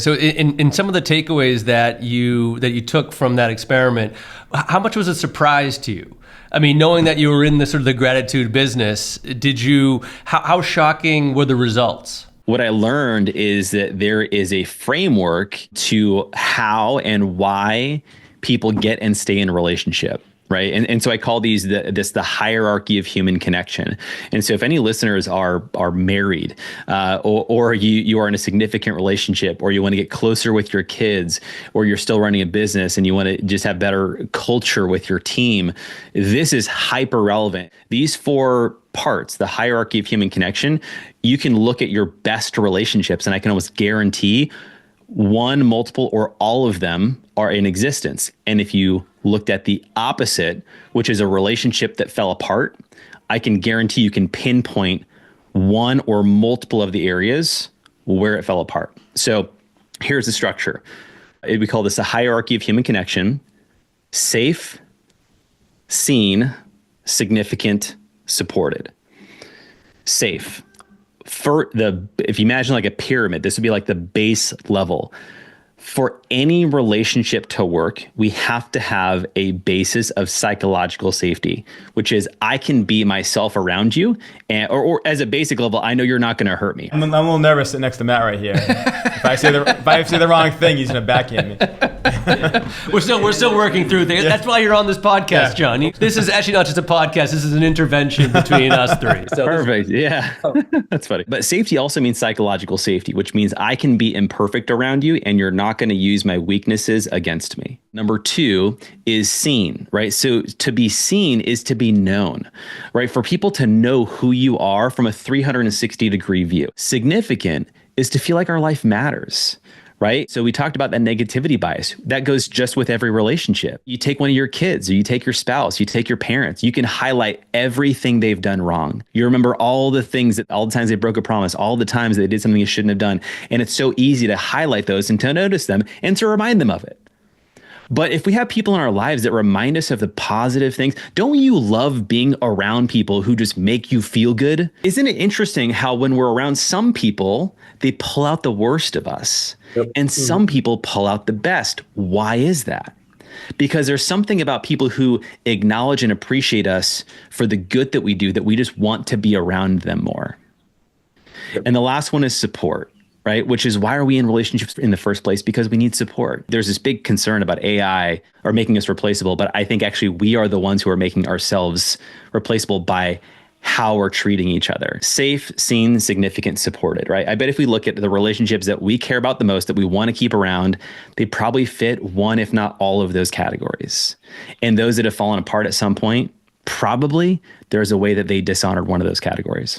So in some of the takeaways that you took from that experiment, how much was a surprise to you? I mean, knowing that you were in the sort of the gratitude business, how shocking were the results? What I learned is that there is a framework to how and why people get and stay in a relationship. Right. And so I call these the hierarchy of human connection. And so if any listeners are married or you are in a significant relationship, or you want to get closer with your kids, or you're still running a business and you want to just have better culture with your team, this is hyper relevant. These four parts, the hierarchy of human connection, you can look at your best relationships, and I can almost guarantee one, multiple, or all of them are in existence. And if you looked at the opposite, which is a relationship that fell apart, I can guarantee you can pinpoint one or multiple of the areas where it fell apart. So here's the structure. We call this a hierarchy of human connection: safe, seen, significant, supported. Safe. If you imagine like a pyramid, this would be like the base level. For any relationship to work, we have to have a basis of psychological safety, which is I can be myself around you, or as a basic level, I know you're not going to hurt me. I'm a little nervous sitting next to Matt right here. If I say the wrong thing, he's going to backhand me. We're still working through things. That's why you're on this podcast, John. This is actually not just a podcast. This is an intervention between us three. So perfect. Yeah. That's funny. But safety also means psychological safety, which means I can be imperfect around you and you're not going to use my weaknesses against me. Number two is seen, right? So to be seen is to be known, right? For people to know who you are from a 360-degree view. Significant is to feel like our life matters, right? So we talked about that negativity bias. That goes just with every relationship. You take one of your kids, or you take your spouse, you take your parents, you can highlight everything they've done wrong. You remember all the times they broke a promise, all the times they did something you shouldn't have done. And it's so easy to highlight those and to notice them and to remind them of it. But if we have people in our lives that remind us of the positive things, don't you love being around people who just make you feel good? Isn't it interesting how when we're around some people, they pull out the worst of us, and some people pull out the best? Why is that? Because there's something about people who acknowledge and appreciate us for the good that we do, that we just want to be around them more. And the last one is support. Right? Which is, why are we in relationships in the first place? Because we need support. There's this big concern about AI or making us replaceable, but I think actually we are the ones who are making ourselves replaceable by how we're treating each other. Safe, seen, significant, supported, right? I bet if we look at the relationships that we care about the most, that we want to keep around, they probably fit one, if not all of those categories. And those that have fallen apart at some point, probably there's a way that they dishonored one of those categories.